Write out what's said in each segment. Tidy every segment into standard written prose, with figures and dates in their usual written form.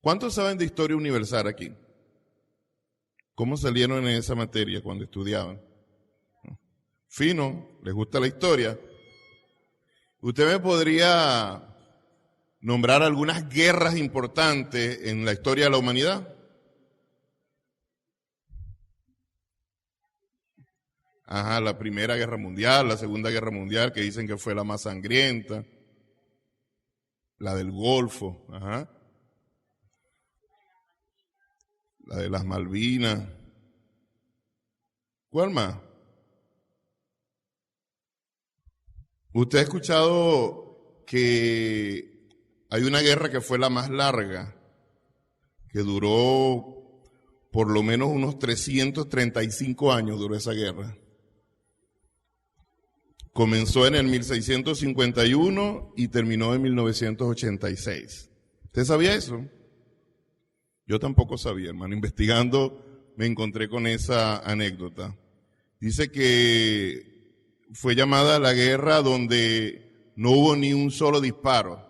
¿Cuántos saben de historia universal aquí? ¿Cómo salieron en esa materia cuando estudiaban? Fino, les gusta la historia. ¿Usted me podría nombrar algunas guerras importantes en la historia de la humanidad? Ajá, la Primera Guerra Mundial, la Segunda Guerra Mundial, que dicen que fue la más sangrienta, la del Golfo, ajá, la de las Malvinas. ¿Cuál más? ¿Usted ha escuchado que hay una guerra que fue la más larga, que duró por lo menos unos 335 años, duró esa guerra? Comenzó en el 1651 y terminó en 1986. ¿Usted sabía eso? Yo tampoco sabía, hermano. Investigando me encontré con esa anécdota. Dice que fue llamada la guerra donde no hubo ni un solo disparo.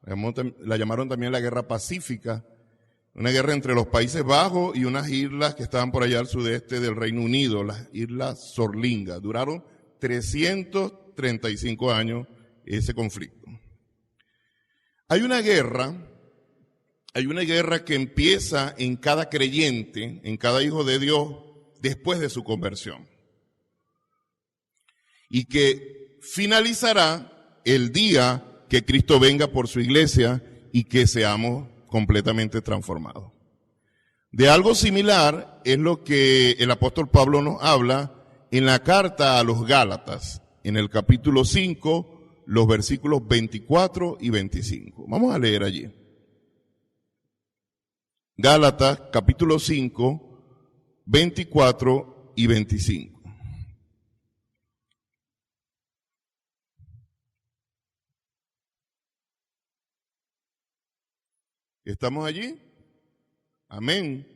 La llamaron también la Guerra Pacífica, una guerra entre los Países Bajos y unas islas que estaban por allá al sudeste del Reino Unido, las Islas Sorlingas. Duraron 335 años ese conflicto. Hay una guerra que empieza en cada creyente, en cada hijo de Dios, después de su conversión. Y que finalizará el día que Cristo venga por su iglesia y que seamos completamente transformados. De algo similar es lo que el apóstol Pablo nos habla en la carta a los Gálatas, en el capítulo 5, los versículos 24 y 25. Vamos a leer allí. Gálatas, capítulo 5, 24 y 25. ¿Estamos allí? Amén.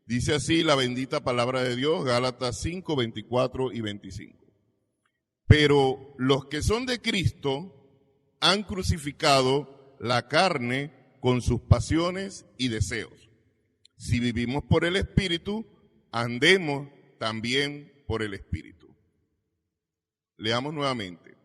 Dice así la bendita palabra de Dios, Gálatas 5, 24 y 25. Pero los que son de Cristo han crucificado la carne con sus pasiones y deseos. Si vivimos por el Espíritu, andemos también por el Espíritu. Leamos nuevamente.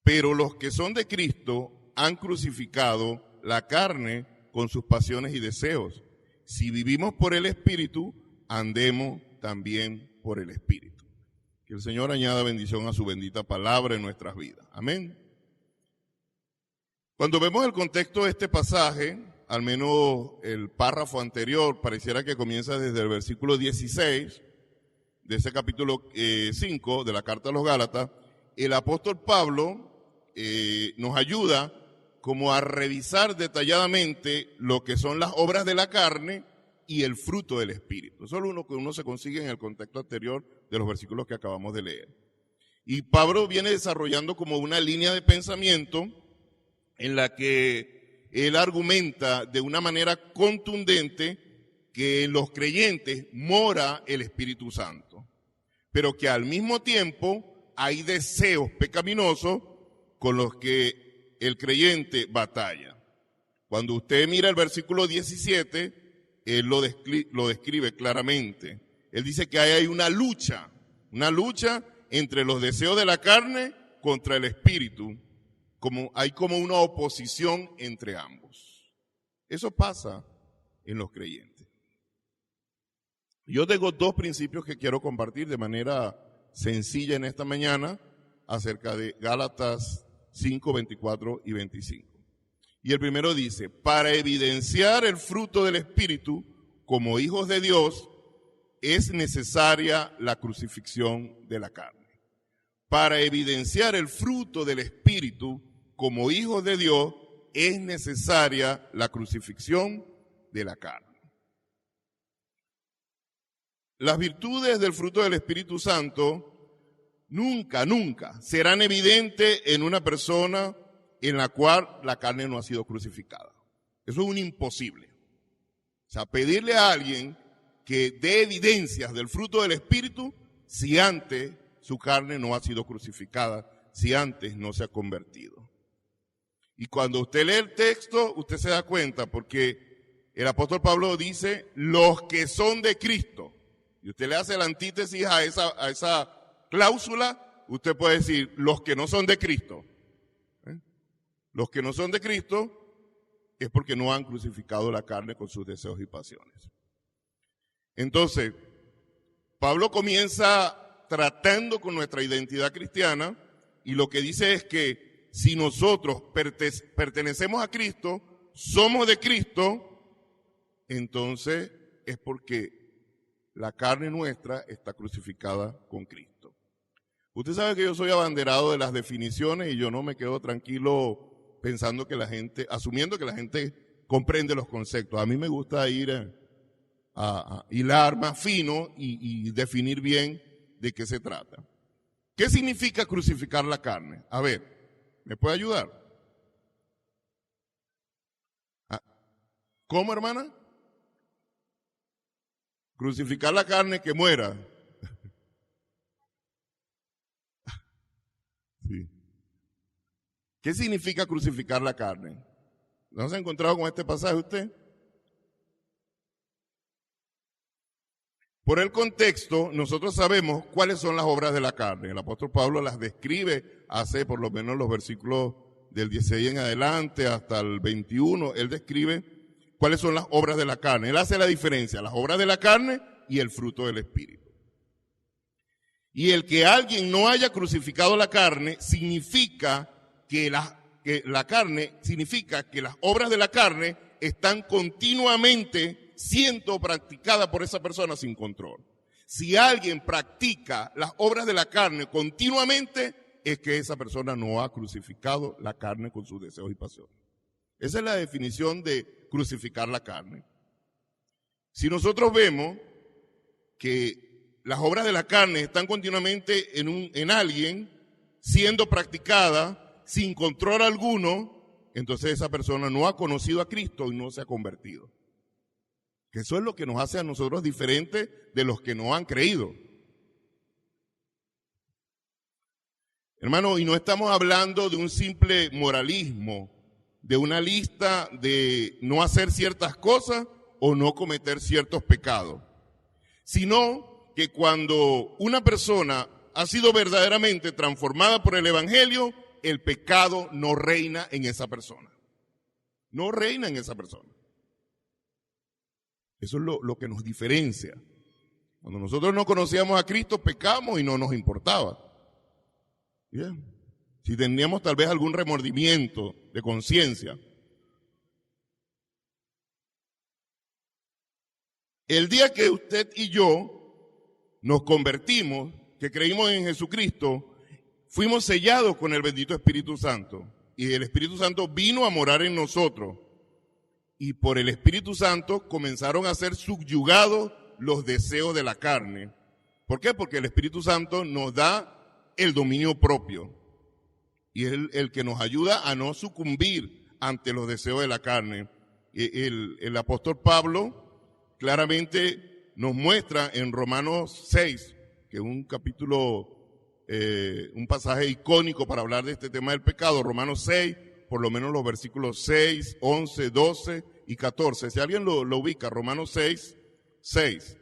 Pero los que son de Cristo han crucificado la carne con sus pasiones y deseos. Si vivimos por el Espíritu, andemos también por el Espíritu. Que el Señor añada bendición a su bendita palabra en nuestras vidas. Amén. Cuando vemos el contexto de este pasaje, al menos el párrafo anterior, pareciera que comienza desde el versículo 16 de ese capítulo 5 de la carta a los Gálatas. El apóstol Pablo nos ayuda como a revisar detalladamente lo que son las obras de la carne y el fruto del Espíritu. Eso es lo que uno se consigue en el contexto anterior de los versículos que acabamos de leer. Y Pablo viene desarrollando como una línea de pensamiento en la que él argumenta de una manera contundente que en los creyentes mora el Espíritu Santo, pero que al mismo tiempo hay deseos pecaminosos con los que el creyente batalla. Cuando usted mira el versículo 17, él lo describe claramente. Él dice que hay una lucha entre los deseos de la carne contra el espíritu. Hay como una oposición entre ambos. Eso pasa en los creyentes. Yo tengo dos principios que quiero compartir de manera sencilla en esta mañana acerca de Gálatas 5, 24 y 25. Y el primero dice, para evidenciar el fruto del Espíritu como hijos de Dios, es necesaria la crucifixión de la carne. Para evidenciar el fruto del Espíritu como hijos de Dios, es necesaria la crucifixión de la carne. Las virtudes del fruto del Espíritu Santo nunca serán evidentes en una persona en la cual la carne no ha sido crucificada. Eso es un imposible. O sea, pedirle a alguien que dé evidencias del fruto del Espíritu si antes su carne no ha sido crucificada, si antes no se ha convertido. Y cuando usted lee el texto, usted se da cuenta, porque el apóstol Pablo dice, los que son de Cristo. Y usted le hace la antítesis a esa cláusula, usted puede decir, los que no son de Cristo. Los que no son de Cristo es porque no han crucificado la carne con sus deseos y pasiones. Entonces, Pablo comienza tratando con nuestra identidad cristiana y lo que dice es que si nosotros pertenecemos a Cristo, somos de Cristo, entonces es porque la carne nuestra está crucificada con Cristo. Usted sabe que yo soy abanderado de las definiciones y yo no me quedo tranquilo pensando que la gente, asumiendo que la gente comprende los conceptos. A mí me gusta ir a hilar más fino y definir bien de qué se trata. ¿Qué significa crucificar la carne? A ver, ¿me puede ayudar? ¿Cómo, hermana? Crucificar la carne, que muera. Sí. ¿Qué significa crucificar la carne? ¿No se ha encontrado con este pasaje usted? Por el contexto, nosotros sabemos cuáles son las obras de la carne. El apóstol Pablo las describe hace por lo menos los versículos del 16 en adelante hasta el 21. Él describe cuáles son las obras de la carne. Él hace la diferencia, las obras de la carne y el fruto del Espíritu. Y el que alguien no haya crucificado la carne significa que la carne, significa que las obras de la carne están continuamente siendo practicadas por esa persona sin control. Si alguien practica las obras de la carne continuamente, es que esa persona no ha crucificado la carne con sus deseos y pasiones. Esa es la definición de crucificar la carne. Si nosotros vemos que las obras de la carne están continuamente en alguien siendo practicadas sin control alguno, entonces esa persona no ha conocido a Cristo y no se ha convertido. Que eso es lo que nos hace a nosotros diferentes de los que no han creído. Hermano, y no estamos hablando de un simple moralismo, de una lista de no hacer ciertas cosas o no cometer ciertos pecados, sino que cuando una persona ha sido verdaderamente transformada por el Evangelio, el pecado no reina en esa persona. No reina en esa persona. Eso es lo que nos diferencia. Cuando nosotros no conocíamos a Cristo, pecamos y no nos importaba. Bien. Si teníamos tal vez algún remordimiento de conciencia. El día que usted y yo nos convertimos, que creímos en Jesucristo, fuimos sellados con el bendito Espíritu Santo. Y el Espíritu Santo vino a morar en nosotros. Y por el Espíritu Santo comenzaron a ser subyugados los deseos de la carne. ¿Por qué? Porque el Espíritu Santo nos da el dominio propio. Y es el que nos ayuda a no sucumbir ante los deseos de la carne. El apóstol Pablo claramente nos muestra en Romanos 6, que es un capítulo, un pasaje icónico para hablar de este tema del pecado. Romanos 6, por lo menos los versículos 6, 11, 12 y 14. Si alguien lo ubica, Romanos 6, 6.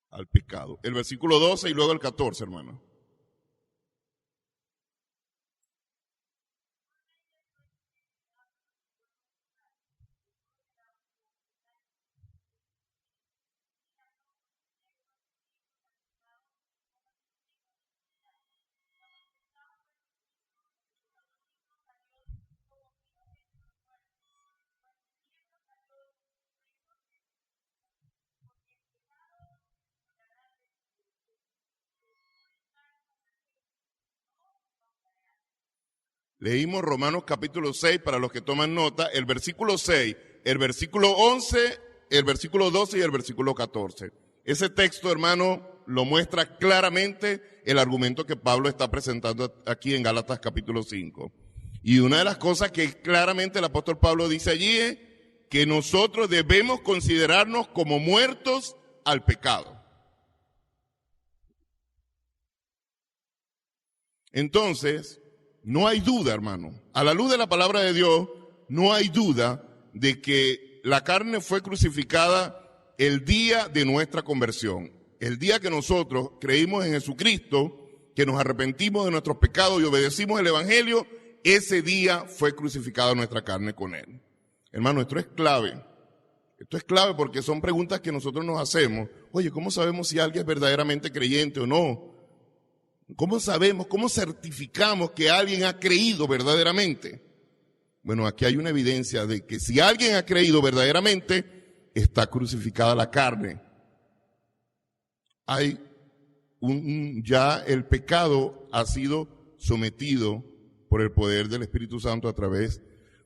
Al pecado. El versículo 12 y luego el 14, hermano. Leímos Romanos capítulo 6, para los que toman nota, el versículo 6, el versículo 11, el versículo 12 y el versículo 14. Ese texto, hermano, lo muestra claramente el argumento que Pablo está presentando aquí en Gálatas capítulo 5. Y una de las cosas que claramente el apóstol Pablo dice allí es que nosotros debemos considerarnos como muertos al pecado. Entonces, no hay duda, hermano, a la luz de la palabra de Dios, no hay duda de que la carne fue crucificada el día de nuestra conversión. El día que nosotros creímos en Jesucristo, que nos arrepentimos de nuestros pecados y obedecimos el Evangelio, ese día fue crucificada nuestra carne con Él. Hermano, esto es clave. Esto es clave porque son preguntas que nosotros nos hacemos. Oye, ¿cómo sabemos si alguien es verdaderamente creyente o no? ¿Cómo sabemos, cómo certificamos que alguien ha creído verdaderamente? Bueno, aquí hay una evidencia de que si alguien ha creído verdaderamente, está crucificada la carne. Hay ya el pecado ha sido sometido por el poder del Espíritu Santo a través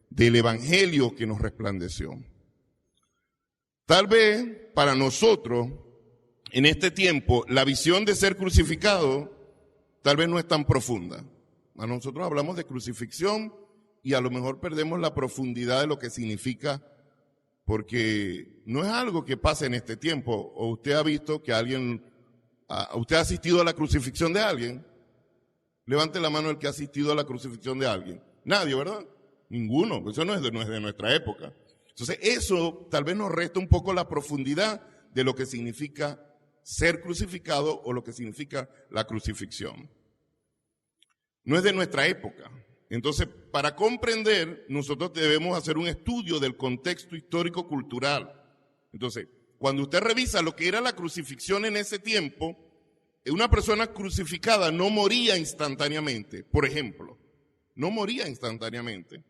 del Evangelio que nos resplandeció. Tal vez para nosotros, en este tiempo, la visión de ser crucificado tal vez no es tan profunda. A nosotros hablamos de crucifixión y a lo mejor perdemos la profundidad de lo que significa, porque no es algo que pase en este tiempo. ¿O usted ha visto que usted ha asistido a la crucifixión de alguien? Levante la mano el que ha asistido a la crucifixión de alguien. Nadie, ¿verdad? Ninguno. Eso no es de nuestra época. Entonces eso tal vez nos resta un poco la profundidad de lo que significa ser crucificado o lo que significa la crucifixión. No es de nuestra época. Entonces, para comprender, nosotros debemos hacer un estudio del contexto histórico-cultural. Entonces, cuando usted revisa lo que era la crucifixión en ese tiempo, una persona crucificada no moría instantáneamente, por ejemplo. No moría instantáneamente.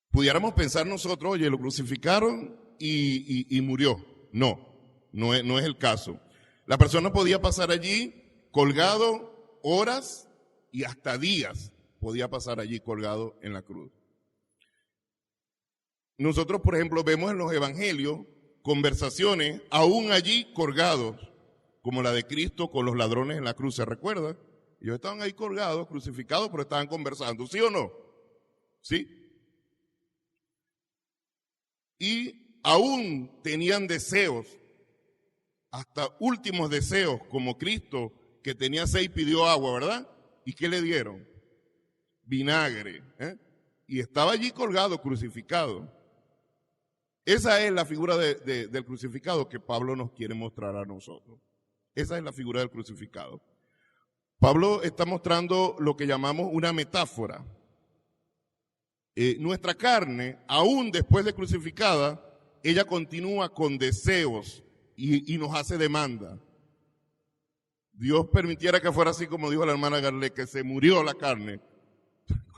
Pudiéramos pensar nosotros, oye, lo crucificaron y murió. No es el caso. La persona podía pasar allí colgado horas y hasta días podía pasar allí colgado en la cruz. Nosotros, por ejemplo, vemos en los evangelios conversaciones aún allí colgados, como la de Cristo con los ladrones en la cruz, ¿se recuerda? Ellos estaban ahí colgados, crucificados, pero estaban conversando, ¿sí o no? ¿Sí? Y aún tenían deseos, hasta últimos deseos, como Cristo, que tenía sed y pidió agua, ¿verdad? ¿Y qué le dieron? Vinagre, y estaba allí colgado, crucificado. Esa es la figura del crucificado que Pablo nos quiere mostrar a nosotros. Esa es la figura del crucificado. Pablo está mostrando lo que llamamos una metáfora. Nuestra carne, aún después de crucificada, ella continúa con deseos y nos hace demanda. Dios permitiera que fuera así como dijo la hermana Garlet, que se murió la carne.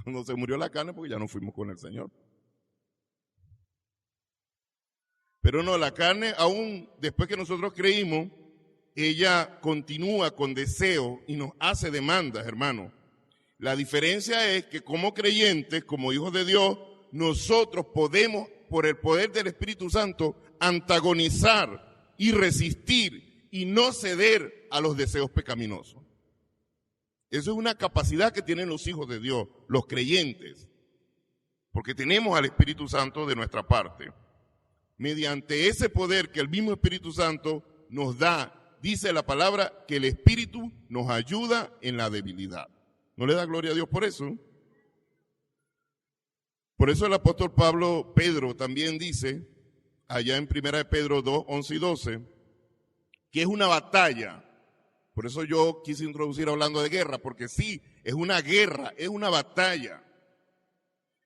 Cuando se murió la carne, porque ya no fuimos con el Señor. Pero no, la carne, aún después que nosotros creímos, ella continúa con deseo y nos hace demandas, hermano. La diferencia es que como creyentes, como hijos de Dios, nosotros podemos, por el poder del Espíritu Santo, antagonizar y resistir y no ceder a los deseos pecaminosos. Eso es una capacidad que tienen los hijos de Dios, los creyentes, porque tenemos al Espíritu Santo de nuestra parte. Mediante ese poder que el mismo Espíritu Santo nos da, dice la palabra que el Espíritu nos ayuda en la debilidad. ¿No le da gloria a Dios por eso? Por eso el apóstol Pedro también dice, allá en 1 Pedro 2, 11 y 12, que es una batalla. Por eso yo quise introducir hablando de guerra, porque sí, es una guerra, es una batalla.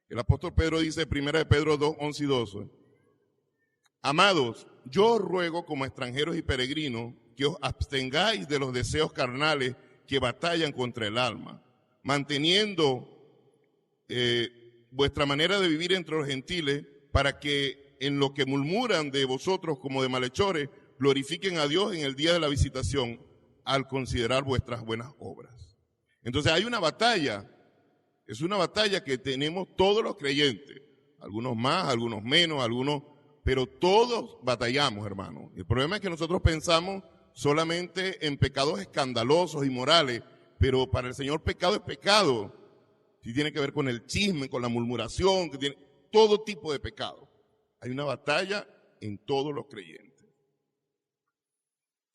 El apóstol Pedro dice, 1 Pedro 2, 11 y 12, amados, yo os ruego como extranjeros y peregrinos que os abstengáis de los deseos carnales que batallan contra el alma, manteniendo vuestra manera de vivir entre los gentiles, para que en lo que murmuran de vosotros como de malhechores, glorifiquen a Dios en el día de la visitación, al considerar vuestras buenas obras. Entonces hay una batalla, es una batalla que tenemos todos los creyentes, algunos más, algunos menos, pero todos batallamos, hermano. El problema es que nosotros pensamos solamente en pecados escandalosos y morales, pero para el Señor pecado es pecado. si tiene que ver con el chisme, con la murmuración, que tiene todo tipo de pecado. Hay una batalla en todos los creyentes.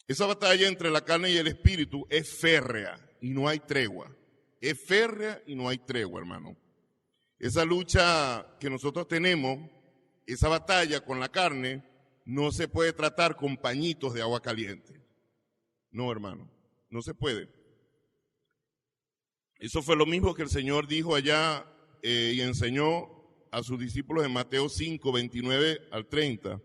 Esa batalla entre la carne y el espíritu es férrea y no hay tregua. Es férrea y no hay tregua, hermano. Esa lucha que nosotros tenemos, esa batalla con la carne, no se puede tratar con pañitos de agua caliente. No, hermano, no se puede. Eso fue lo mismo que el Señor dijo allá y enseñó a sus discípulos en Mateo 5, 29 al 30.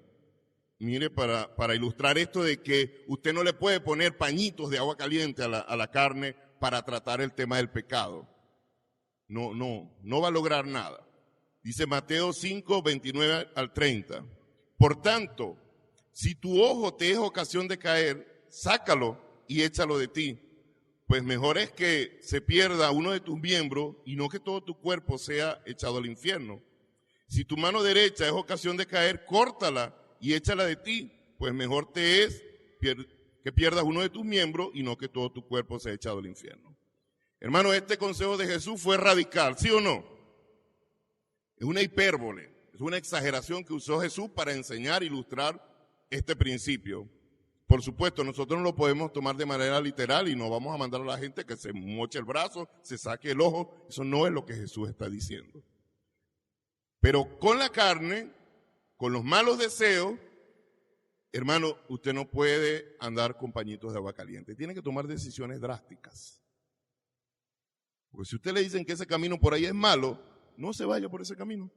Mire, para ilustrar esto de que usted no le puede poner pañitos de agua caliente a la carne para tratar el tema del pecado. No va a lograr nada. Dice Mateo 5, 29 al 30. Por tanto, si tu ojo te es ocasión de caer, sácalo y échalo de ti. Pues mejor es que se pierda uno de tus miembros y no que todo tu cuerpo sea echado al infierno. Si tu mano derecha es ocasión de caer, córtala y échala de ti, pues mejor te es que pierdas uno de tus miembros y no que todo tu cuerpo sea echado al infierno. Hermano, este consejo de Jesús fue radical, ¿sí o no? Es una hipérbole, es una exageración que usó Jesús para enseñar e ilustrar este principio. Por supuesto, nosotros no lo podemos tomar de manera literal y no vamos a mandar a la gente que se moche el brazo, se saque el ojo. Eso no es lo que Jesús está diciendo. Pero con la carne, con los malos deseos, hermano, usted no puede andar con pañitos de agua caliente. Tiene que tomar decisiones drásticas. Porque si usted le dicen que ese camino por ahí es malo, no se vaya por ese camino.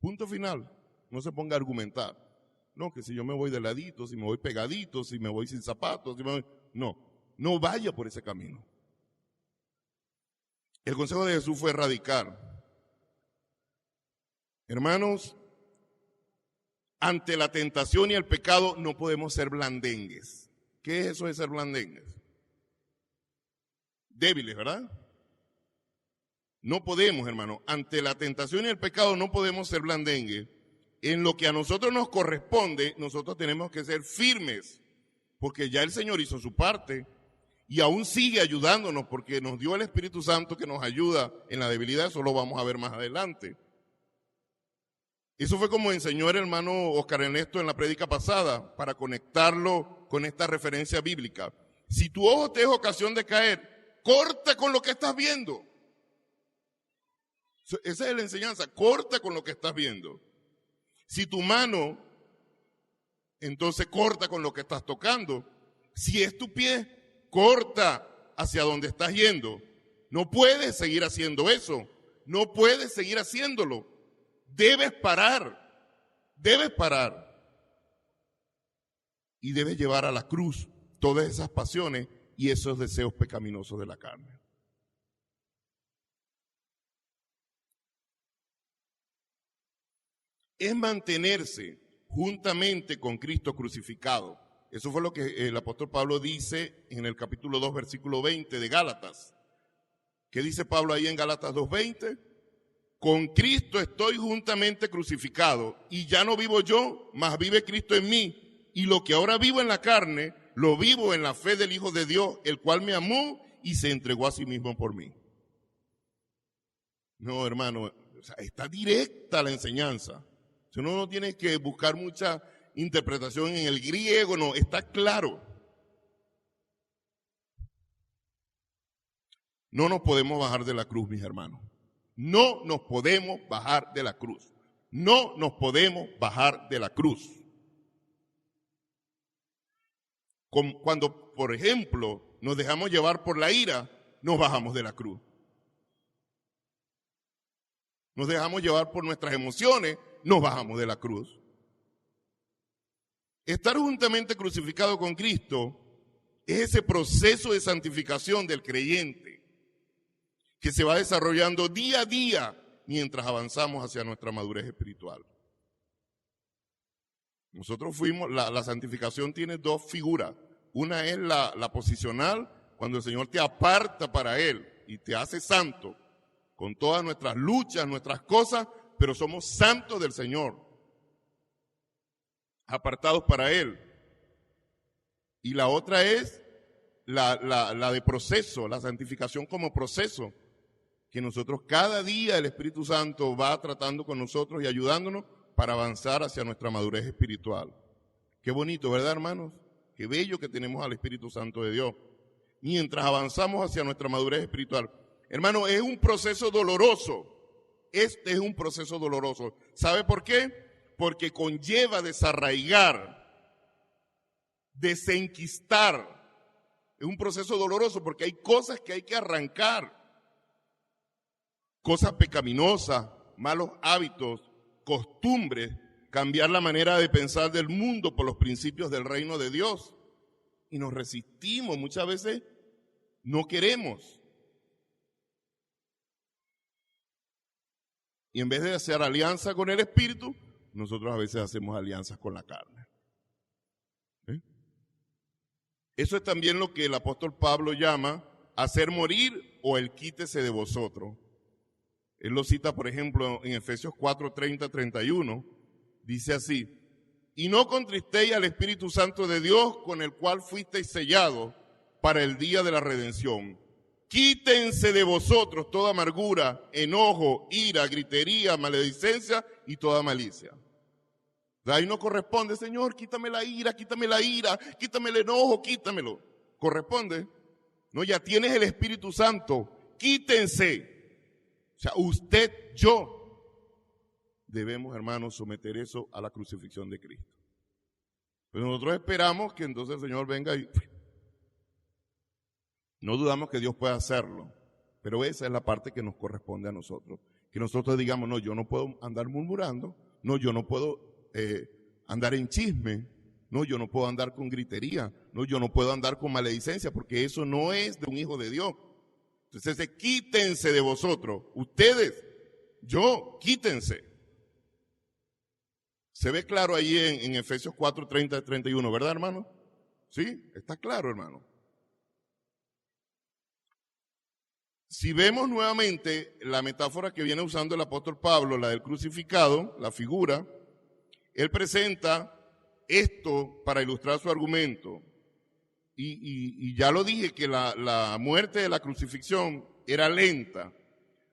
Punto final. No se ponga a argumentar. No, que si yo me voy de ladito, si me voy pegadito, si me voy sin zapatos, no vaya por ese camino. El consejo de Jesús fue radical. Hermanos, ante la tentación y el pecado no podemos ser blandengues. ¿Qué es eso de ser blandengues? Débiles, ¿verdad? No podemos, hermano. Ante la tentación y el pecado no podemos ser blandengues. En lo que a nosotros nos corresponde, nosotros tenemos que ser firmes, porque ya el Señor hizo su parte y aún sigue ayudándonos porque nos dio el Espíritu Santo que nos ayuda en la debilidad. Eso lo vamos a ver más adelante. Eso fue como enseñó el hermano Oscar Ernesto en la prédica pasada, para conectarlo con esta referencia bíblica. Si tu ojo te es ocasión de caer, corta con lo que estás viendo. Esa es la enseñanza, corta con lo que estás viendo. Si tu mano, entonces corta con lo que estás tocando. Si es tu pie, corta hacia donde estás yendo. No puedes seguir haciendo eso. No puedes seguir haciéndolo. Debes parar. Debes parar. Y debes llevar a la cruz todas esas pasiones y esos deseos pecaminosos de la carne. Es mantenerse juntamente con Cristo crucificado. Eso fue lo que el apóstol Pablo dice en el capítulo 2, versículo 20 de Gálatas. ¿Qué dice Pablo ahí en Gálatas 2:20? Con Cristo estoy juntamente crucificado, y ya no vivo yo, mas vive Cristo en mí. Y lo que ahora vivo en la carne, lo vivo en la fe del Hijo de Dios, el cual me amó y se entregó a sí mismo por mí. No, hermano, o sea, está directa la enseñanza. Uno no tiene que buscar mucha interpretación en el griego, no, está claro. No nos podemos bajar de la cruz, mis hermanos. No nos podemos bajar de la cruz. No nos podemos bajar de la cruz. Cuando, por ejemplo, nos dejamos llevar por la ira, nos bajamos de la cruz. Nos dejamos llevar por nuestras emociones, nos bajamos de la cruz. Estar juntamente crucificado con Cristo es ese proceso de santificación del creyente que se va desarrollando día a día mientras avanzamos hacia nuestra madurez espiritual. Nosotros la santificación tiene dos figuras. Una es la posicional, cuando el Señor te aparta para Él y te hace santo, con todas nuestras luchas, nuestras cosas, pero somos santos del Señor, apartados para Él. Y la otra es la de proceso, la santificación como proceso, que nosotros cada día el Espíritu Santo va tratando con nosotros y ayudándonos para avanzar hacia nuestra madurez espiritual. Qué bonito, ¿verdad, hermanos? Qué bello que tenemos al Espíritu Santo de Dios. Mientras avanzamos hacia nuestra madurez espiritual. Hermano, es un proceso doloroso. Este es un proceso doloroso. ¿Sabe por qué? Porque conlleva desarraigar, desenquistar. Es un proceso doloroso porque hay cosas que hay que arrancar. Cosas pecaminosas, malos hábitos, costumbres, cambiar la manera de pensar del mundo por los principios del reino de Dios. Y nos resistimos, muchas veces no queremos. Y en vez de hacer alianza con el Espíritu, nosotros a veces hacemos alianzas con la carne. ¿Sí? Eso es también lo que el apóstol Pablo llama hacer morir o el quítese de vosotros. Él lo cita, por ejemplo, en Efesios 4, 30, 31. Dice así: y no contristéis al Espíritu Santo de Dios, con el cual fuisteis sellados para el día de la redención. Quítense de vosotros toda amargura, enojo, ira, gritería, maledicencia y toda malicia. De ahí no corresponde, Señor, quítame la ira, quítame el enojo, quítamelo. ¿Corresponde? No, ya tienes el Espíritu Santo. Quítense. O sea, usted, yo, debemos, hermanos, someter eso a la crucifixión de Cristo. Pero nosotros esperamos que entonces el Señor venga y no dudamos que Dios pueda hacerlo, pero esa es la parte que nos corresponde a nosotros. Que nosotros digamos, no, yo no puedo andar murmurando, no, yo no puedo andar en chisme, no, yo no puedo andar con gritería, no, yo no puedo andar con maledicencia, porque eso no es de un hijo de Dios. Entonces, quítense de vosotros, ustedes, yo, quítense. Se ve claro ahí en Efesios 4, 30, 31, ¿verdad, hermano? Sí, está claro, hermano. Si vemos nuevamente la metáfora que viene usando el apóstol Pablo, la del crucificado, la figura, él presenta esto para ilustrar su argumento. Y ya lo dije que la muerte de la crucifixión era lenta.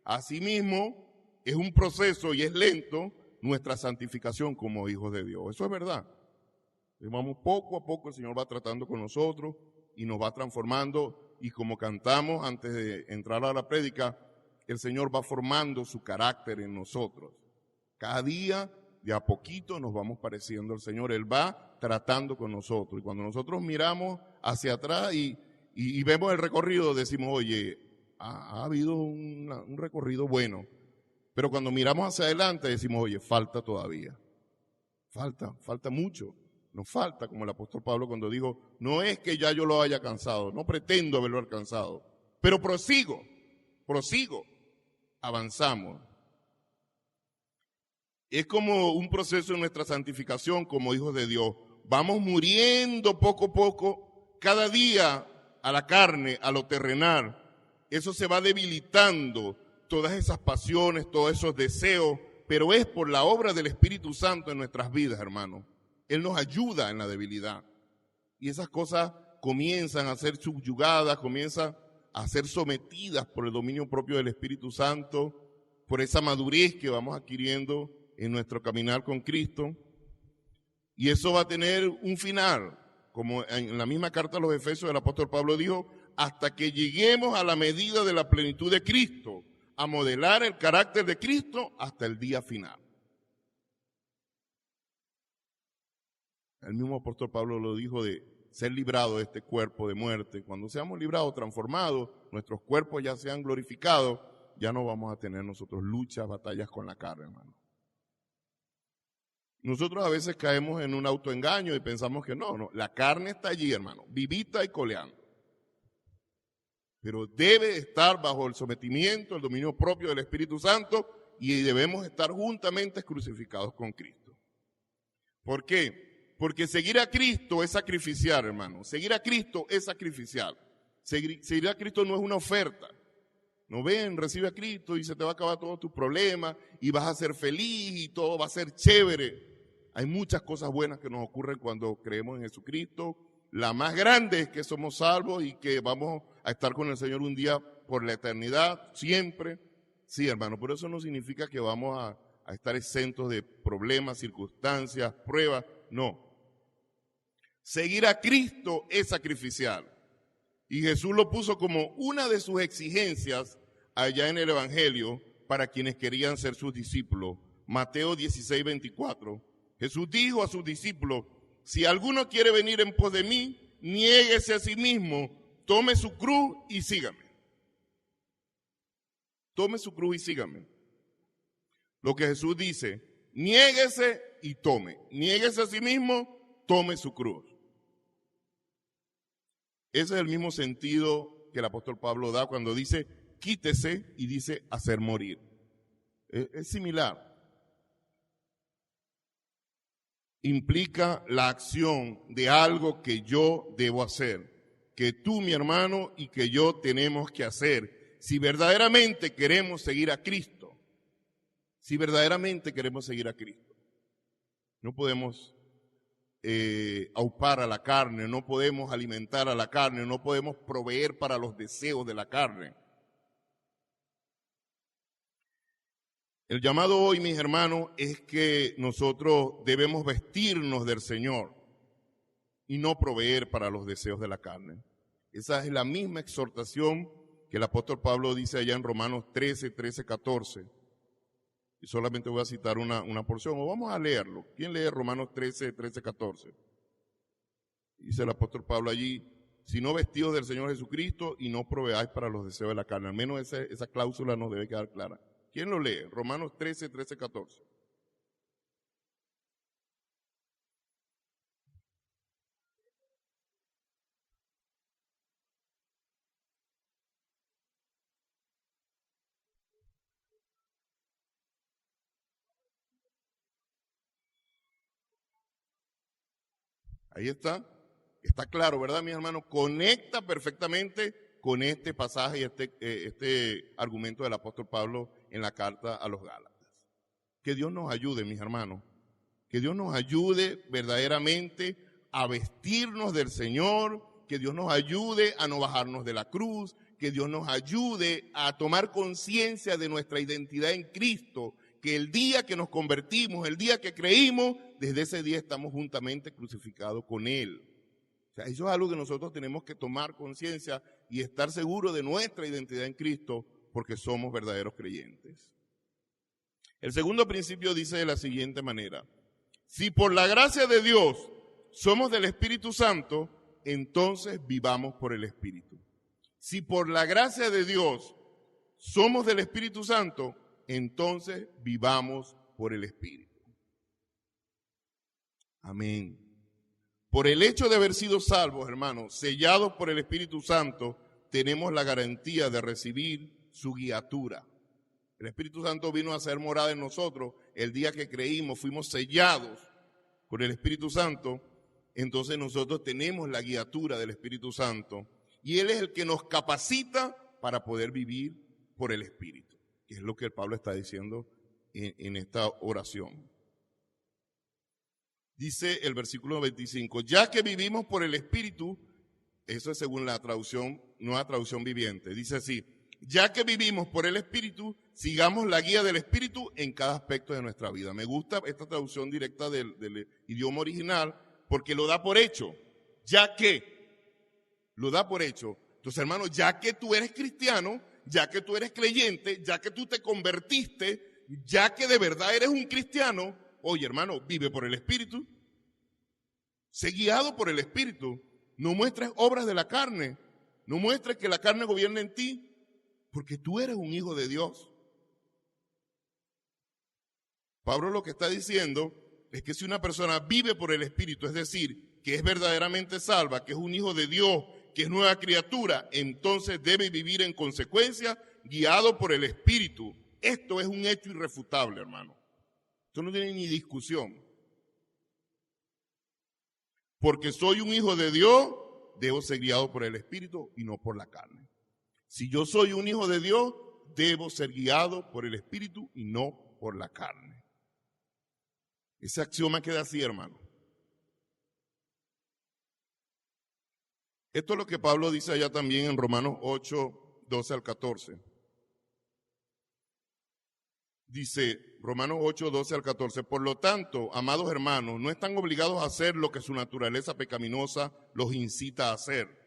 Asimismo, es un proceso y es lento nuestra santificación como hijos de Dios. Eso es verdad. Vamos poco a poco, el Señor va tratando con nosotros y nos va transformando. Y como cantamos antes de entrar a la prédica, el Señor va formando su carácter en nosotros. Cada día, de a poquito, nos vamos pareciendo al Señor. Él va tratando con nosotros. Y cuando nosotros miramos hacia atrás y vemos el recorrido, decimos, oye, ha habido un recorrido bueno. Pero cuando miramos hacia adelante, decimos, oye, falta todavía. Falta mucho. Nos falta, como el apóstol Pablo cuando dijo, no es que ya yo lo haya alcanzado, no pretendo haberlo alcanzado, pero prosigo, avanzamos. Es como un proceso en nuestra santificación como hijos de Dios. Vamos muriendo poco a poco, cada día a la carne, a lo terrenal. Eso se va debilitando, todas esas pasiones, todos esos deseos, pero es por la obra del Espíritu Santo en nuestras vidas, hermanos. Él nos ayuda en la debilidad. Y esas cosas comienzan a ser subyugadas, comienzan a ser sometidas por el dominio propio del Espíritu Santo, por esa madurez que vamos adquiriendo en nuestro caminar con Cristo. Y eso va a tener un final, como en la misma carta a los Efesios el apóstol Pablo dijo, hasta que lleguemos a la medida de la plenitud de Cristo, a modelar el carácter de Cristo hasta el día final. El mismo apóstol Pablo lo dijo de ser librado de este cuerpo de muerte. Cuando seamos librados, transformados, nuestros cuerpos ya sean glorificados, ya no vamos a tener nosotros luchas, batallas con la carne, hermano. Nosotros a veces caemos en un autoengaño y pensamos que no, la carne está allí, hermano, vivita y coleando. Pero debe estar bajo el sometimiento, el dominio propio del Espíritu Santo y debemos estar juntamente crucificados con Cristo. ¿Por qué? Porque seguir a Cristo es sacrificial, hermano. Seguir a Cristo es sacrificial. Seguir a Cristo no es una oferta. No ven, recibe a Cristo y se te va a acabar todos tus problemas y vas a ser feliz y todo va a ser chévere. Hay muchas cosas buenas que nos ocurren cuando creemos en Jesucristo. La más grande es que somos salvos y que vamos a estar con el Señor un día por la eternidad, siempre. Sí, hermano, pero eso no significa que vamos a estar exentos de problemas, circunstancias, pruebas. No. Seguir a Cristo es sacrificial. Y Jesús lo puso como una de sus exigencias allá en el Evangelio para quienes querían ser sus discípulos. Mateo 16:24. Jesús dijo a sus discípulos: si alguno quiere venir en pos de mí, niéguese a sí mismo, tome su cruz y sígame. Tome su cruz y sígame. Lo que Jesús dice, niéguese y tome. Niéguese a sí mismo, tome su cruz. Ese es el mismo sentido que el apóstol Pablo da cuando dice quítese y dice hacer morir. Es similar. Implica la acción de algo que yo debo hacer, que tú, mi hermano, y que yo tenemos que hacer, si verdaderamente queremos seguir a Cristo. Si verdaderamente queremos seguir a Cristo. No podemos aupar a la carne, no podemos alimentar a la carne, no podemos proveer para los deseos de la carne. El llamado hoy, mis hermanos, es que nosotros debemos vestirnos del Señor y no proveer para los deseos de la carne. Esa es la misma exhortación que el apóstol Pablo dice allá en Romanos 13:14. Y solamente voy a citar una porción, o vamos a leerlo. ¿Quién lee Romanos 13:14? Dice el apóstol Pablo allí: si no vestidos del Señor Jesucristo y no proveáis para los deseos de la carne. Al menos esa cláusula nos debe quedar clara. ¿Quién lo lee? Romanos 13:14. Ahí está. Está claro, ¿verdad, mis hermanos? Conecta perfectamente con este pasaje y este argumento del apóstol Pablo en la carta a los Gálatas. Que Dios nos ayude, mis hermanos. Que Dios nos ayude verdaderamente a vestirnos del Señor, que Dios nos ayude a no bajarnos de la cruz, que Dios nos ayude a tomar conciencia de nuestra identidad en Cristo, que el día que nos convertimos, el día que creímos, desde ese día estamos juntamente crucificados con Él. O sea, eso es algo que nosotros tenemos que tomar conciencia y estar seguros de nuestra identidad en Cristo, porque somos verdaderos creyentes. El segundo principio dice de la siguiente manera: si por la gracia de Dios somos del Espíritu Santo, entonces vivamos por el Espíritu. Si por la gracia de Dios somos del Espíritu Santo, entonces vivamos por el Espíritu. Amén. Por el hecho de haber sido salvos, hermanos, sellados por el Espíritu Santo, tenemos la garantía de recibir su guiatura. El Espíritu Santo vino a hacer morada en nosotros el día que creímos, fuimos sellados por el Espíritu Santo, entonces nosotros tenemos la guiatura del Espíritu Santo y Él es el que nos capacita para poder vivir por el Espíritu, que es lo que Pablo está diciendo en esta oración. Dice el versículo 25, ya que vivimos por el Espíritu, eso es según la traducción, nueva traducción viviente, dice así: ya que vivimos por el Espíritu, sigamos la guía del Espíritu en cada aspecto de nuestra vida. Me gusta esta traducción directa del idioma original porque lo da por hecho. Ya que, lo da por hecho. Entonces, hermano, ya que tú eres cristiano, ya que tú eres creyente, ya que tú te convertiste, ya que de verdad eres un cristiano, oye, hermano, vive por el Espíritu. Sé guiado por el Espíritu. No muestres obras de la carne. No muestres que la carne gobierne en ti, porque tú eres un hijo de Dios. Pablo lo que está diciendo es que si una persona vive por el Espíritu, es decir, que es verdaderamente salva, que es un hijo de Dios, que es nueva criatura, entonces debe vivir en consecuencia, guiado por el Espíritu. Esto es un hecho irrefutable, hermano. Esto no tiene ni discusión. Porque soy un hijo de Dios, debo ser guiado por el Espíritu y no por la carne. Si yo soy un hijo de Dios, debo ser guiado por el Espíritu y no por la carne. Ese axioma queda así, hermano. Esto es lo que Pablo dice allá también en Romanos 8, 12 al 14. Dice Romanos 8, 12 al 14, por lo tanto, amados hermanos, no están obligados a hacer lo que su naturaleza pecaminosa los incita a hacer.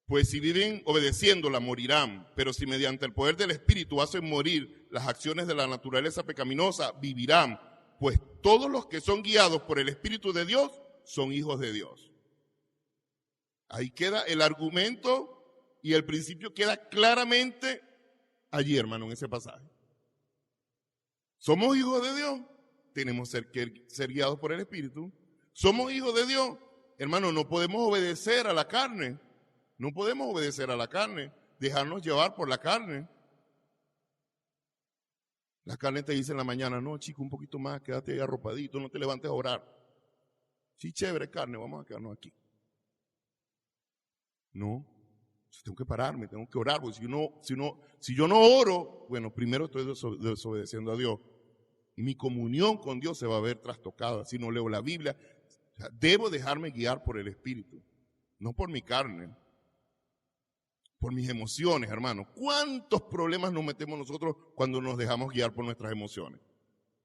Pues si viven obedeciéndola, morirán, pero si mediante el poder del Espíritu hacen morir las acciones de la naturaleza pecaminosa, vivirán, pues todos los que son guiados por el Espíritu de Dios son hijos de Dios. Ahí queda el argumento y el principio queda claramente allí, hermano, en ese pasaje. Somos hijos de Dios, tenemos que ser guiados por el Espíritu. Somos hijos de Dios, hermano, no podemos obedecer a la carne. No podemos obedecer a la carne, dejarnos llevar por la carne. La carne te dice en la mañana, no, chico, un poquito más, quédate ahí arropadito, no te levantes a orar. Sí, chévere, carne, vamos a quedarnos aquí. No, tengo que pararme, tengo que orar, porque si yo no oro, bueno, primero estoy desobedeciendo a Dios. Y mi comunión con Dios se va a ver trastocada si no leo la Biblia. O sea, debo dejarme guiar por el Espíritu, no por mi carne, por mis emociones, hermano. ¿Cuántos problemas nos metemos nosotros cuando nos dejamos guiar por nuestras emociones?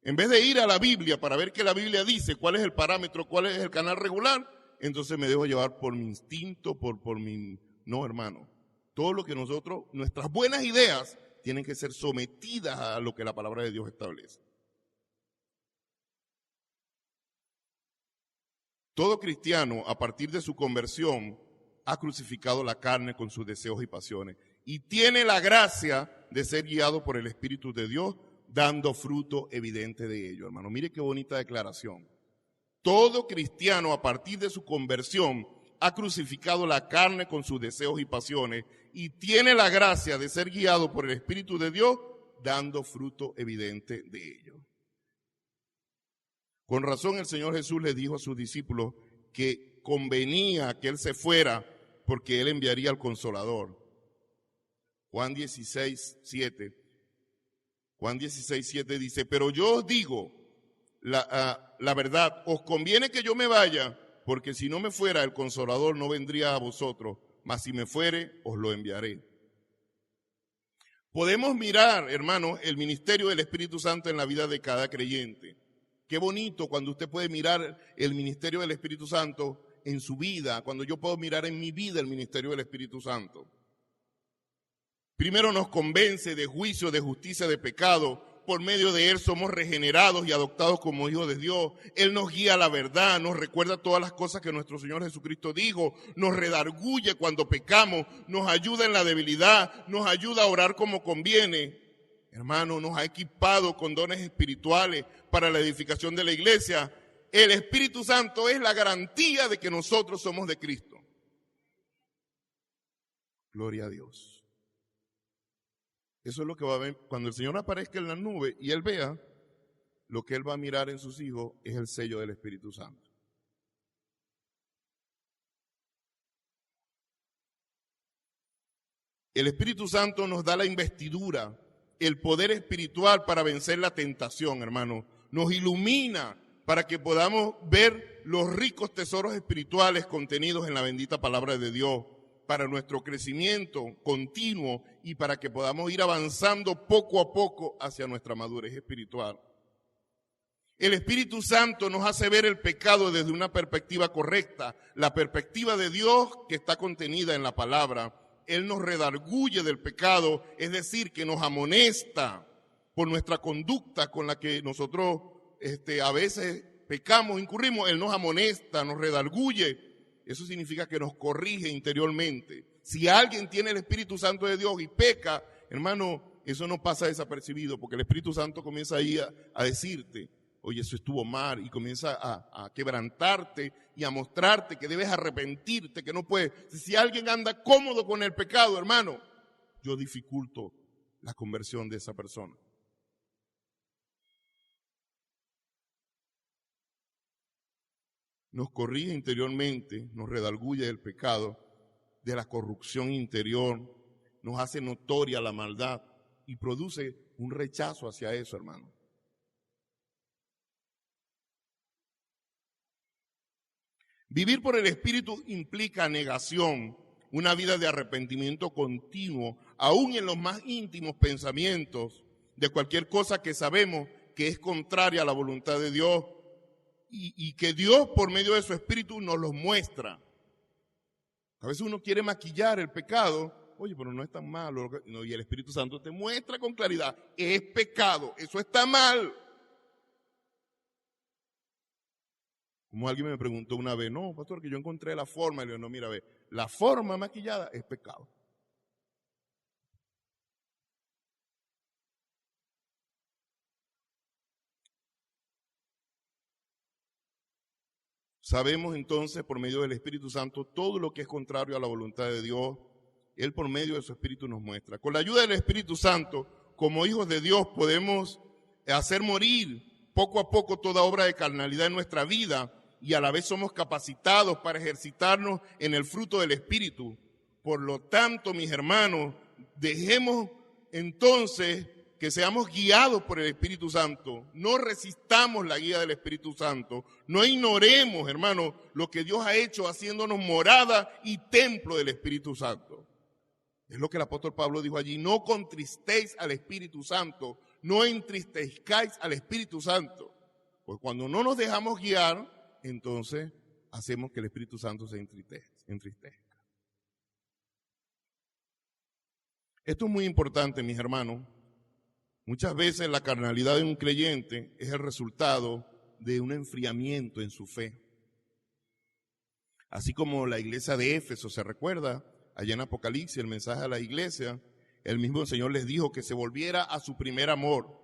En vez de ir a la Biblia para ver qué la Biblia dice, cuál es el parámetro, cuál es el canal regular, entonces me dejo llevar por mi instinto, por mi... No, hermano. Todo lo que nuestras buenas ideas, tienen que ser sometidas a lo que la palabra de Dios establece. Todo cristiano, a partir de su conversión, ha crucificado la carne con sus deseos y pasiones y tiene la gracia de ser guiado por el Espíritu de Dios, dando fruto evidente de ello, hermano. Mire qué bonita declaración. Todo cristiano, a partir de su conversión, ha crucificado la carne con sus deseos y pasiones y tiene la gracia de ser guiado por el Espíritu de Dios, dando fruto evidente de ello. Con razón el Señor Jesús le dijo a sus discípulos que convenía que Él se fuera porque Él enviaría al Consolador. Juan 16, 7 dice, pero yo os digo la verdad, os conviene que yo me vaya, porque si no me fuera el Consolador no vendría a vosotros, mas si me fuere os lo enviaré. Podemos mirar, hermanos, el ministerio del Espíritu Santo en la vida de cada creyente. Qué bonito cuando usted puede mirar el ministerio del Espíritu Santo en su vida, cuando yo puedo mirar en mi vida el ministerio del Espíritu Santo. Primero nos convence de juicio, de justicia, de pecado. Por medio de Él somos regenerados y adoptados como hijos de Dios. Él nos guía a la verdad, nos recuerda todas las cosas que nuestro Señor Jesucristo dijo, nos redarguye cuando pecamos, nos ayuda en la debilidad, nos ayuda a orar como conviene. Hermano, nos ha equipado con dones espirituales para la edificación de la iglesia. El Espíritu Santo es la garantía de que nosotros somos de Cristo. Gloria a Dios. Eso es lo que va a ver cuando el Señor aparezca en la nube y Él vea, lo que Él va a mirar en sus hijos es el sello del Espíritu Santo. El Espíritu Santo nos da la investidura, el poder espiritual para vencer la tentación, hermano. Nos ilumina para que podamos ver los ricos tesoros espirituales contenidos en la bendita palabra de Dios, para nuestro crecimiento continuo y para que podamos ir avanzando poco a poco hacia nuestra madurez espiritual. El Espíritu Santo nos hace ver el pecado desde una perspectiva correcta, la perspectiva de Dios que está contenida en la palabra. Él nos redarguye del pecado, es decir, que nos amonesta por nuestra conducta con la que nosotros a veces pecamos, incurrimos. Él nos amonesta, nos redarguye. Eso significa que nos corrige interiormente. Si alguien tiene el Espíritu Santo de Dios y peca, hermano, eso no pasa desapercibido, porque el Espíritu Santo comienza ahí a decirte, oye, eso estuvo mal, y comienza a quebrantarte y a mostrarte que debes arrepentirte, que no puedes. Si alguien anda cómodo con el pecado, hermano, yo dificulto la conversión de esa persona. Nos corrige interiormente, nos redarguye del pecado, de la corrupción interior, nos hace notoria la maldad y produce un rechazo hacia eso, hermano. Vivir por el Espíritu implica negación, una vida de arrepentimiento continuo, aún en los más íntimos pensamientos, de cualquier cosa que sabemos que es contraria a la voluntad de Dios y que Dios por medio de su Espíritu nos los muestra. A veces uno quiere maquillar el pecado, oye, pero no es tan malo, no, y el Espíritu Santo te muestra con claridad, es pecado, eso está mal. Como alguien me preguntó una vez, no, pastor, que yo encontré la forma, y le digo, no, mira, ve, la forma maquillada es pecado. Sabemos entonces por medio del Espíritu Santo todo lo que es contrario a la voluntad de Dios. Él por medio de su Espíritu nos muestra. Con la ayuda del Espíritu Santo, como hijos de Dios, podemos hacer morir poco a poco toda obra de carnalidad en nuestra vida y a la vez somos capacitados para ejercitarnos en el fruto del Espíritu. Por lo tanto, mis hermanos, dejemos entonces que seamos guiados por el Espíritu Santo. No resistamos la guía del Espíritu Santo. No ignoremos, hermanos, lo que Dios ha hecho haciéndonos morada y templo del Espíritu Santo. Es lo que el apóstol Pablo dijo allí. No contristéis al Espíritu Santo. No entristezcáis al Espíritu Santo. Pues cuando no nos dejamos guiar, entonces hacemos que el Espíritu Santo se entristezca. Esto es muy importante, mis hermanos. Muchas veces la carnalidad de un creyente es el resultado de un enfriamiento en su fe. Así como la iglesia de Éfeso, se recuerda, allá en Apocalipsis, el mensaje a la iglesia, el mismo Señor les dijo que se volviera a su primer amor.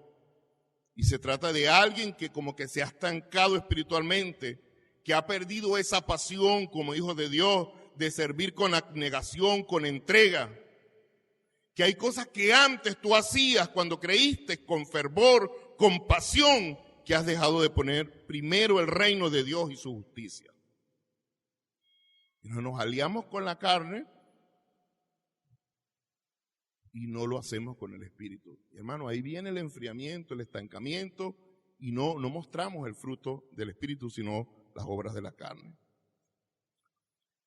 Y se trata de alguien que como que se ha estancado espiritualmente, que ha perdido esa pasión como hijo de Dios, de servir con abnegación, con entrega. Que hay cosas que antes tú hacías cuando creíste con fervor, con pasión, que has dejado de poner primero el reino de Dios y su justicia. Y nos aliamos con la carne y no lo hacemos con el Espíritu. Y hermano, ahí viene el enfriamiento, el estancamiento y no mostramos el fruto del Espíritu, sino las obras de la carne.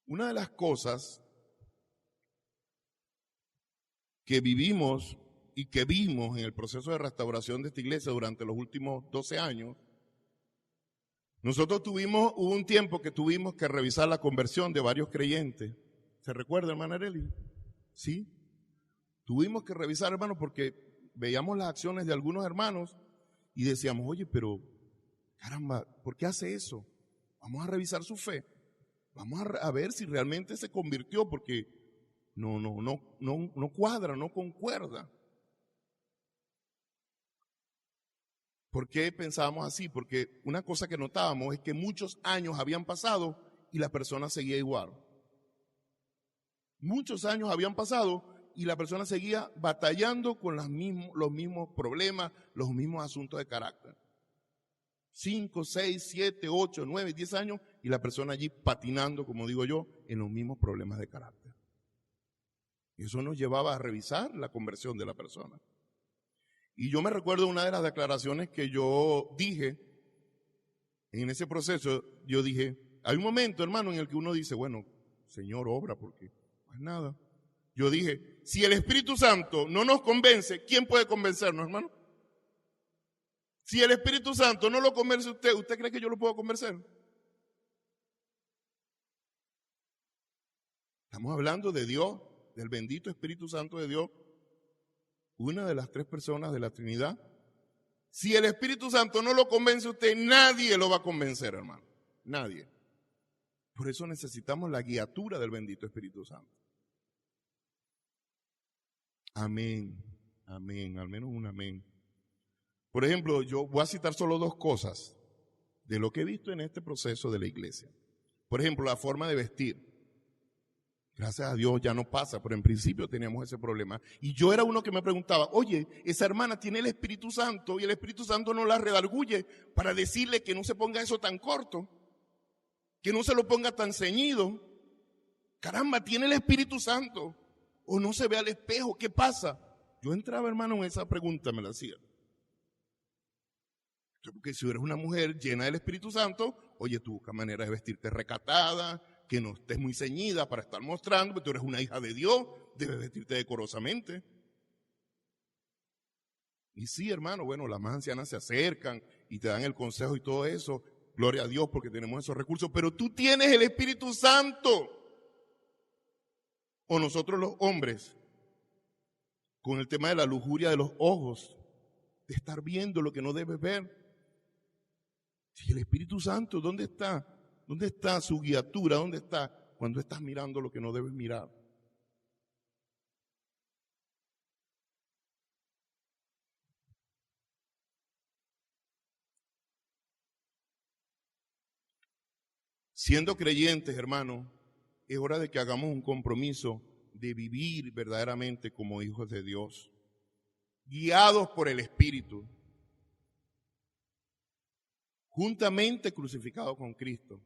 Una de las cosas que vivimos y que vimos en el proceso de restauración de esta iglesia durante los últimos 12 años, nosotros hubo un tiempo que tuvimos que revisar la conversión de varios creyentes. ¿Se recuerda, hermana Arely? Sí. Tuvimos que revisar, hermano, porque veíamos las acciones de algunos hermanos y decíamos, oye, pero caramba, ¿por qué hace eso? Vamos a revisar su fe. Vamos a ver si realmente se convirtió, porque no cuadra, no concuerda. ¿Por qué pensábamos así? Porque una cosa que notábamos es que muchos años habían pasado y la persona seguía igual. Muchos años habían pasado y la persona seguía batallando con los mismos problemas, los mismos asuntos de carácter. 5, 6, 7, 8, 9, 10 años y la persona allí patinando, como digo yo, en los mismos problemas de carácter. Y eso nos llevaba a revisar la conversión de la persona. Y yo me recuerdo una de las declaraciones que yo dije en ese proceso. Yo dije, hay un momento, hermano, en el que uno dice, bueno, Señor, obra, porque no es nada. Yo dije, si el Espíritu Santo no nos convence, ¿quién puede convencernos, hermano? Si el Espíritu Santo no lo convence usted, ¿usted cree que yo lo puedo convencer? Estamos hablando de Dios, del bendito Espíritu Santo de Dios, una de las tres personas de la Trinidad. Si el Espíritu Santo no lo convence a usted, nadie lo va a convencer, hermano. Nadie. Por eso necesitamos la guiatura del bendito Espíritu Santo. Amén. Amén. Al menos un amén. Por ejemplo, yo voy a citar solo dos cosas de lo que he visto en este proceso de la iglesia. Por ejemplo, la forma de vestir. Gracias a Dios ya no pasa, pero en principio teníamos ese problema. Y yo era uno que me preguntaba, oye, esa hermana tiene el Espíritu Santo y el Espíritu Santo no la redarguye para decirle que no se ponga eso tan corto, que no se lo ponga tan ceñido. Caramba, tiene el Espíritu Santo o no se ve al espejo, ¿qué pasa? Yo entraba, hermano, en esa pregunta, me la hacía. Porque si eres una mujer llena del Espíritu Santo, oye, tú buscas manera de vestirte recatada, que no estés muy ceñida para estar mostrando, porque tú eres una hija de Dios, debes vestirte decorosamente. Y sí, hermano, bueno, las más ancianas se acercan y te dan el consejo y todo eso. Gloria a Dios porque tenemos esos recursos. Pero tú tienes el Espíritu Santo. O nosotros los hombres, con el tema de la lujuria de los ojos, de estar viendo lo que no debes ver. Si el Espíritu Santo, ¿dónde está? ¿Dónde está su guiatura? ¿Dónde está cuando estás mirando lo que no debes mirar? Siendo creyentes, hermano, es hora de que hagamos un compromiso de vivir verdaderamente como hijos de Dios, guiados por el Espíritu, juntamente crucificados con Cristo.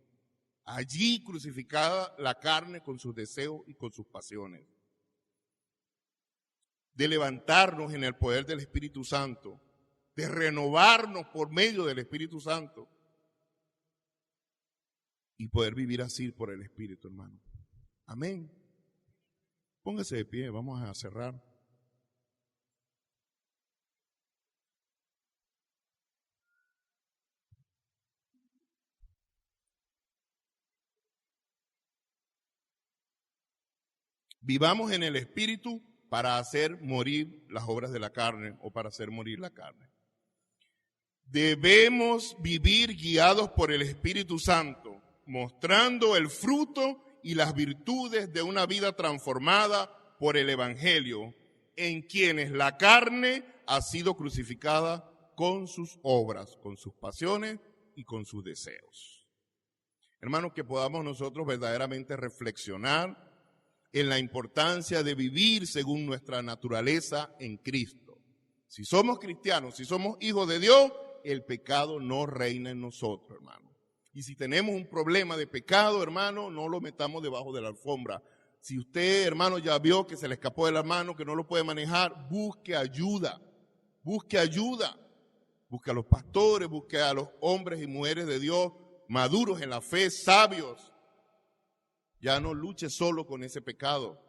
Allí crucificada la carne con sus deseos y con sus pasiones. De levantarnos en el poder del Espíritu Santo, de renovarnos por medio del Espíritu Santo y poder vivir así por el Espíritu, hermano. Amén. Póngase de pie, vamos a cerrar. Vivamos en el Espíritu para hacer morir las obras de la carne o para hacer morir la carne. Debemos vivir guiados por el Espíritu Santo, mostrando el fruto y las virtudes de una vida transformada por el Evangelio, en quienes la carne ha sido crucificada con sus obras, con sus pasiones y con sus deseos. Hermanos, que podamos nosotros verdaderamente reflexionar en la importancia de vivir según nuestra naturaleza en Cristo. Si somos cristianos, si somos hijos de Dios, el pecado no reina en nosotros, hermano. Y si tenemos un problema de pecado, hermano, no lo metamos debajo de la alfombra. Si usted, hermano, ya vio que se le escapó de la mano, que no lo puede manejar, busque ayuda. Busque ayuda. Busque a los pastores, busque a los hombres y mujeres de Dios maduros en la fe, sabios. Ya no luche solo con ese pecado.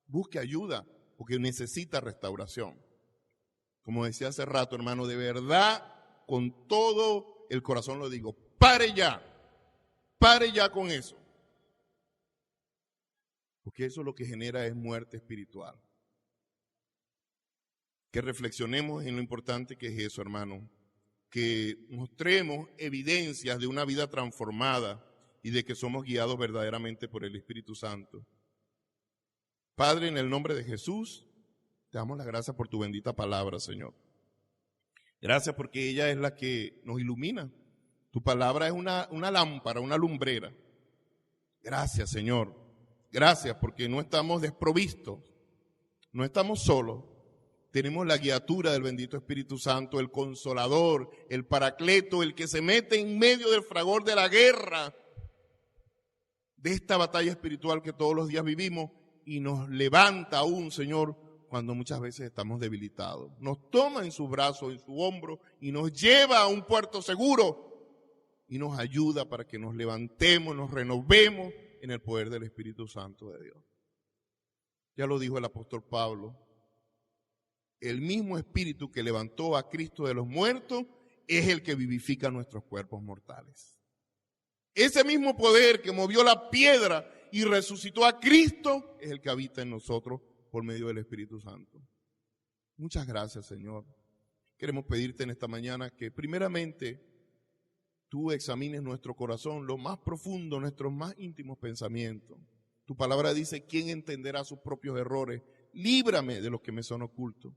Busque ayuda, porque necesita restauración. Como decía hace rato, hermano, de verdad, con todo el corazón lo digo, pare ya con eso. Porque eso lo que genera es muerte espiritual. Que reflexionemos en lo importante que es eso, hermano. Que mostremos evidencias de una vida transformada y de que somos guiados verdaderamente por el Espíritu Santo. Padre, en el nombre de Jesús, te damos las gracias por tu bendita palabra, Señor. Gracias porque ella es la que nos ilumina. Tu palabra es una lámpara, una lumbrera. Gracias, Señor. Gracias porque no estamos desprovistos, no estamos solos. Tenemos la guiatura del bendito Espíritu Santo, el Consolador, el Paracleto, el que se mete en medio del fragor de la guerra, de esta batalla espiritual que todos los días vivimos y nos levanta aún, Señor, cuando muchas veces estamos debilitados. Nos toma en sus brazos, en su hombro y nos lleva a un puerto seguro y nos ayuda para que nos levantemos, nos renovemos en el poder del Espíritu Santo de Dios. Ya lo dijo el apóstol Pablo. El mismo Espíritu que levantó a Cristo de los muertos es el que vivifica nuestros cuerpos mortales. Ese mismo poder que movió la piedra y resucitó a Cristo es el que habita en nosotros por medio del Espíritu Santo. Muchas gracias, Señor. Queremos pedirte en esta mañana que primeramente tú examines nuestro corazón, lo más profundo, nuestros más íntimos pensamientos. Tu palabra dice, ¿quién entenderá sus propios errores? Líbrame de los que me son ocultos.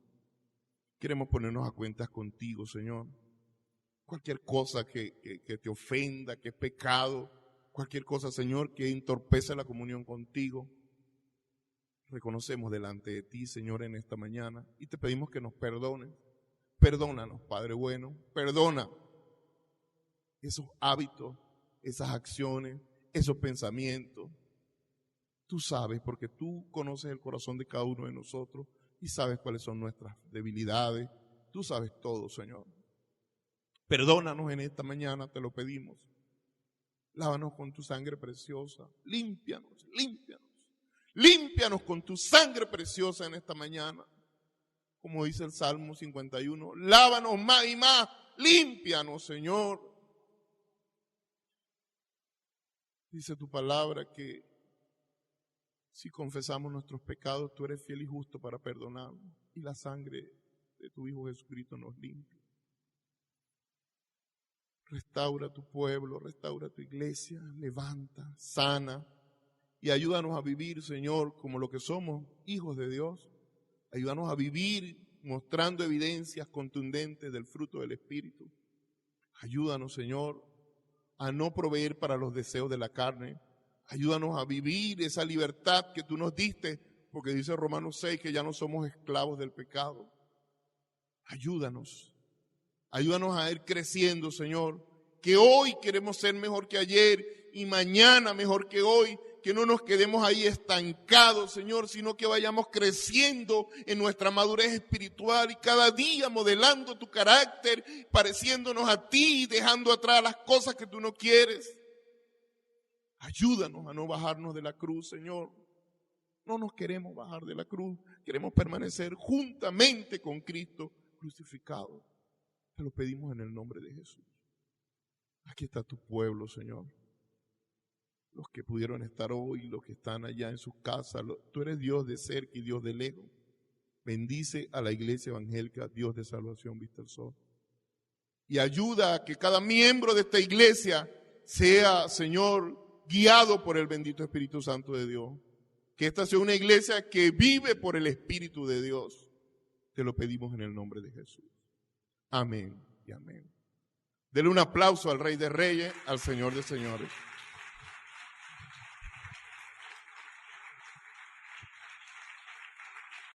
Queremos ponernos a cuentas contigo, Señor. Cualquier cosa que te ofenda, que es pecado, cualquier cosa, Señor, que entorpece la comunión contigo, reconocemos delante de ti, Señor, en esta mañana y te pedimos que nos perdones. Perdónanos, Padre bueno, perdona esos hábitos, esas acciones, esos pensamientos. Tú sabes, porque tú conoces el corazón de cada uno de nosotros y sabes cuáles son nuestras debilidades. Tú sabes todo, Señor. Perdónanos en esta mañana, te lo pedimos. Lávanos con tu sangre preciosa. Límpianos, límpianos. Límpianos con tu sangre preciosa en esta mañana. como dice el Salmo 51, lávanos más y más, límpianos, Señor. Dice tu palabra que si confesamos nuestros pecados, tú eres fiel y justo para perdonarnos, y la sangre de tu Hijo Jesucristo nos limpia. Restaura tu pueblo, restaura tu iglesia, levanta, sana y ayúdanos a vivir, Señor, como lo que somos, hijos de Dios. Ayúdanos a vivir mostrando evidencias contundentes del fruto del Espíritu. Ayúdanos, Señor, a no proveer para los deseos de la carne. Ayúdanos a vivir esa libertad que tú nos diste, porque dice Romanos 6 que ya no somos esclavos del pecado. Ayúdanos a ir creciendo, Señor, que hoy queremos ser mejor que ayer y mañana mejor que hoy, que no nos quedemos ahí estancados, Señor, sino que vayamos creciendo en nuestra madurez espiritual y cada día modelando tu carácter, pareciéndonos a ti, dejando atrás las cosas que tú no quieres. Ayúdanos a no bajarnos de la cruz, Señor. No nos queremos bajar de la cruz, queremos permanecer juntamente con Cristo crucificado. Te lo pedimos en el nombre de Jesús. Aquí está tu pueblo, Señor. Los que pudieron estar hoy, los que están allá en sus casas. Tú eres Dios de cerca y Dios de lejos. Bendice a la iglesia evangélica, Dios de salvación, Vista al Sol. Y ayuda a que cada miembro de esta iglesia sea, Señor, guiado por el bendito Espíritu Santo de Dios. Que esta sea una iglesia que vive por el Espíritu de Dios. Te lo pedimos en el nombre de Jesús. Amén y amén. Dele un aplauso al Rey de Reyes, al Señor de Señores.